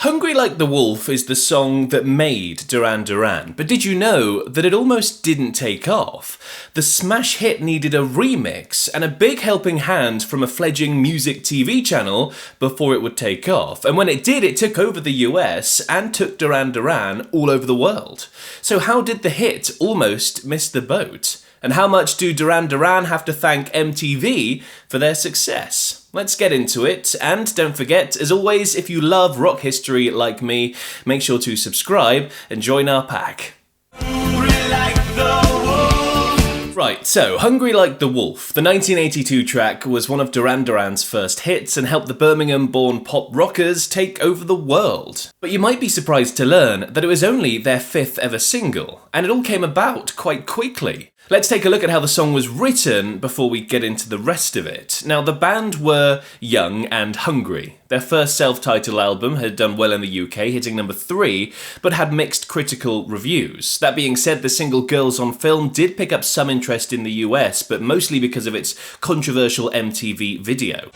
Hungry Like the Wolf is the song that made Duran Duran, but did you know that it almost didn't take off? The smash hit needed a remix and a big helping hand from a fledgling music TV channel before it would take off, and when it did, it took over the US and took Duran Duran all over the world. So how did the hit almost miss the boat? And how much do Duran Duran have to thank MTV for their success? Let's get into it, and don't forget, as always, if you love rock history like me, make sure to subscribe and join our pack. Right, so Hungry Like the Wolf, the 1982 track, was one of Duran Duran's first hits and helped the Birmingham-born pop rockers take over the world. But you might be surprised to learn that it was only their fifth ever single, and it all came about quite quickly. Let's take a look at how the song was written before we get into the rest of it. Now, the band were young and hungry. Their first self-titled album had done well in the UK, hitting number 3, but had mixed critical reviews. That being said, the single Girls on Film did pick up some interest in the US, but mostly because of its controversial MTV video.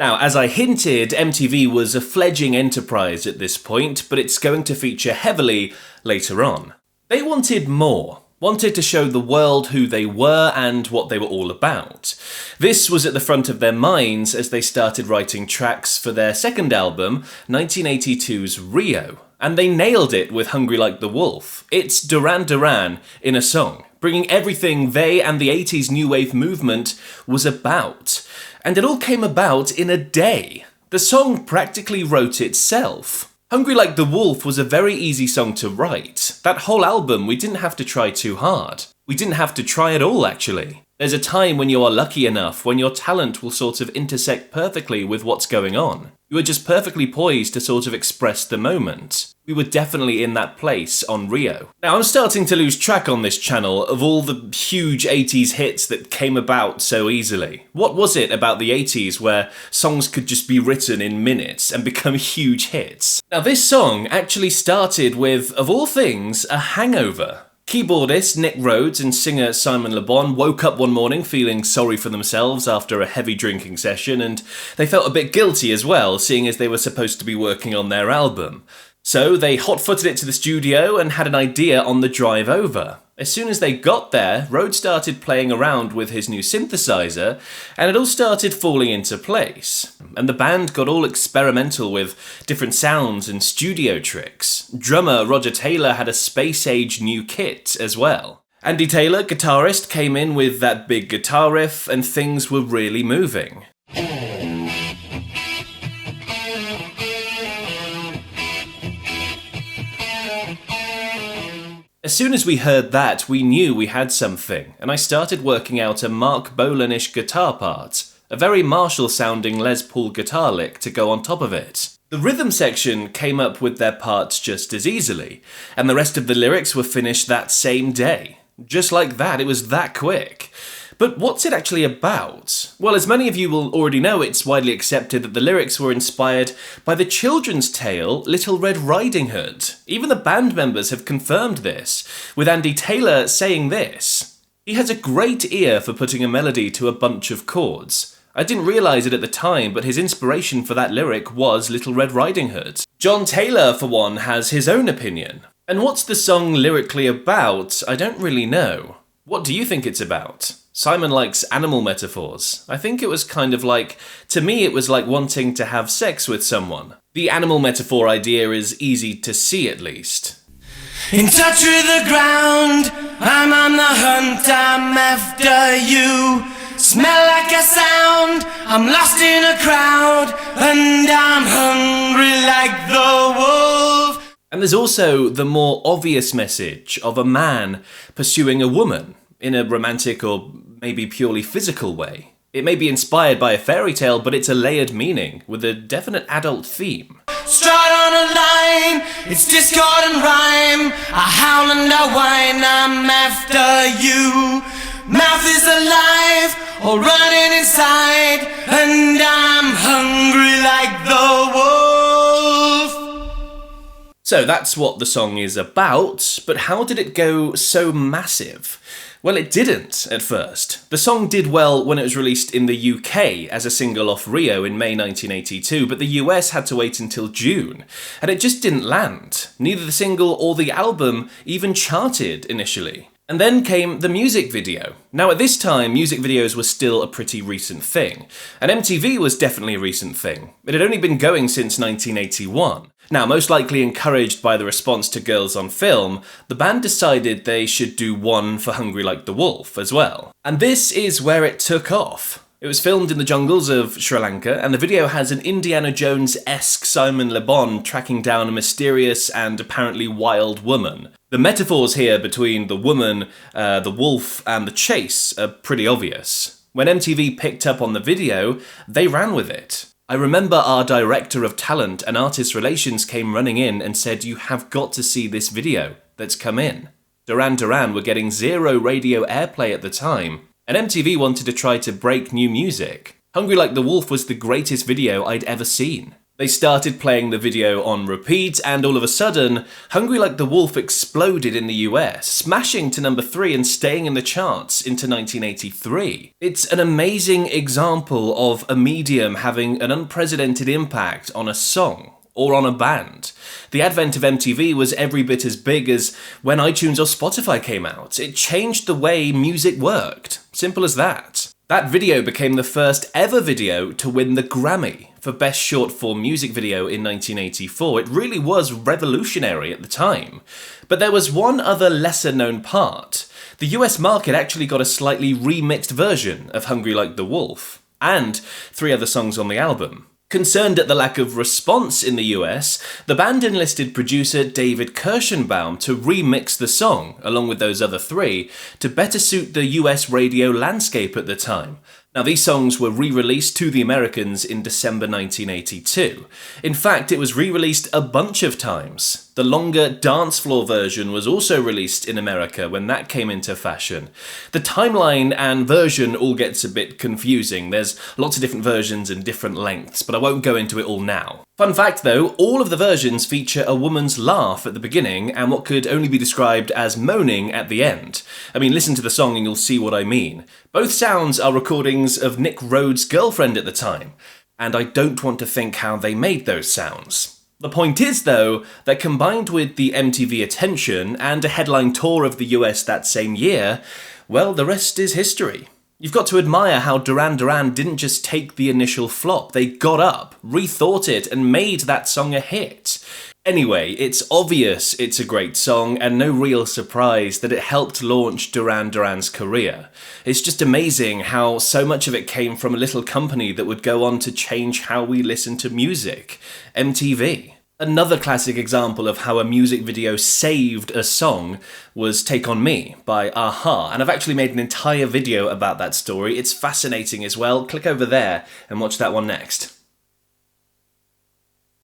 Now, as I hinted, MTV was a fledgling enterprise at this point, but it's going to feature heavily later on. They wanted more, wanted to show the world who they were and what they were all about. This was at the front of their minds as they started writing tracks for their second album, 1982's Rio. And they nailed it with Hungry Like the Wolf. It's Duran Duran in a song, bringing everything they and the 80s new wave movement was about. And it all came about in a day. The song practically wrote itself. Hungry Like the Wolf was a very easy song to write. That whole album, we didn't have to try too hard. We didn't have to try at all, actually. There's a time when you are lucky enough, when your talent will sort of intersect perfectly with what's going on. You are just perfectly poised to sort of express the moment. We were definitely in that place on Rio. Now, I'm starting to lose track on this channel of all the huge 80s hits that came about so easily. What was it about the 80s where songs could just be written in minutes and become huge hits? Now, this song actually started with, of all things, a hangover. Keyboardist Nick Rhodes and singer Simon Le Bon woke up one morning feeling sorry for themselves after a heavy drinking session, and they felt a bit guilty as well, seeing as they were supposed to be working on their album. So they hot-footed it to the studio and had an idea on the drive over. As soon as they got there, Rhodes started playing around with his new synthesizer, and it all started falling into place. And the band got all experimental with different sounds and studio tricks. Drummer Roger Taylor had a space-age new kit as well. Andy Taylor, guitarist, came in with that big guitar riff, and things were really moving. As soon as we heard that, we knew we had something, and I started working out a Mark Bolan-ish guitar part, a very Marshall-sounding Les Paul guitar lick to go on top of it. The rhythm section came up with their parts just as easily, and the rest of the lyrics were finished that same day. Just like that, it was that quick. But what's it actually about? Well, as many of you will already know, it's widely accepted that the lyrics were inspired by the children's tale Little Red Riding Hood. Even the band members have confirmed this, with Andy Taylor saying this: "He has a great ear for putting a melody to a bunch of chords. I didn't realise it at the time, but his inspiration for that lyric was Little Red Riding Hood." John Taylor, for one, has his own opinion. And what's the song lyrically about? I don't really know. What do you think it's about? Simon likes animal metaphors. I think it was kind of like, to me it was like wanting to have sex with someone. The animal metaphor idea is easy to see at least. In touch with the ground, I'm on the hunt, I'm after you. Smell like a sound, I'm lost in a crowd, and I'm hungry like the wolf. And there's also the more obvious message of a man pursuing a woman in a romantic or maybe purely physical way. It may be inspired by a fairy tale, but it's a layered meaning with a definite adult theme. Stride on a line, it's discord and rhyme. I howl and I whine, I'm after you. Mouth is alive, all running inside, and I'm hungry like the wolf. So that's what the song is about, but how did it go so massive? Well, it didn't at first. The song did well when it was released in the UK as a single off Rio in May 1982, but the US had to wait until June, and it just didn't land. Neither the single or the album even charted initially. And then came the music video. Now at this time, music videos were still a pretty recent thing, and MTV was definitely a recent thing. It had only been going since 1981. Now, most likely encouraged by the response to Girls on Film, the band decided they should do one for Hungry Like the Wolf as well. And this is where it took off. It was filmed in the jungles of Sri Lanka, and the video has an Indiana Jones-esque Simon Le Bon tracking down a mysterious and apparently wild woman. The metaphors here between the woman, the wolf, and the chase are pretty obvious. When MTV picked up on the video, they ran with it. I remember our director of talent and artist relations came running in and said, "You have got to see this video that's come in." Duran Duran were getting zero radio airplay at the time, and MTV wanted to try to break new music. Hungry Like the Wolf was the greatest video I'd ever seen. They started playing the video on repeat, and all of a sudden, Hungry Like the Wolf exploded in the US, smashing to number 3 and staying in the charts into 1983. It's an amazing example of a medium having an unprecedented impact on a song, or on a band. The advent of MTV was every bit as big as when iTunes or Spotify came out. It changed the way music worked. Simple as that. That video became the first ever video to win the Grammy for Best Short Form Music Video in 1984. It really was revolutionary at the time. But there was one other lesser known part. The US market actually got a slightly remixed version of Hungry Like the Wolf, and 3 other songs on the album. Concerned at the lack of response in the US, the band enlisted producer David Kirschenbaum to remix the song, along with those other 3, to better suit the US radio landscape at the time. Now, these songs were re-released to the Americans in December 1982. In fact, it was re-released a bunch of times. The longer dance floor version was also released in America when that came into fashion. The timeline and version all gets a bit confusing. There's lots of different versions and different lengths, but I won't go into it all now. Fun fact though, all of the versions feature a woman's laugh at the beginning and what could only be described as moaning at the end. I mean, listen to the song and you'll see what I mean. Both sounds are recordings of Nick Rhodes' girlfriend at the time, and I don't want to think how they made those sounds. The point is, though, that combined with the MTV attention and a headline tour of the US that same year, well, the rest is history. You've got to admire how Duran Duran didn't just take the initial flop, they got up, rethought it, and made that song a hit. Anyway, it's obvious it's a great song, and no real surprise that it helped launch Duran Duran's career. It's just amazing how so much of it came from a little company that would go on to change how we listen to music, MTV. Another classic example of how a music video saved a song was Take On Me by a-ha, and I've actually made an entire video about that story. It's fascinating as well. Click over there and watch that one next.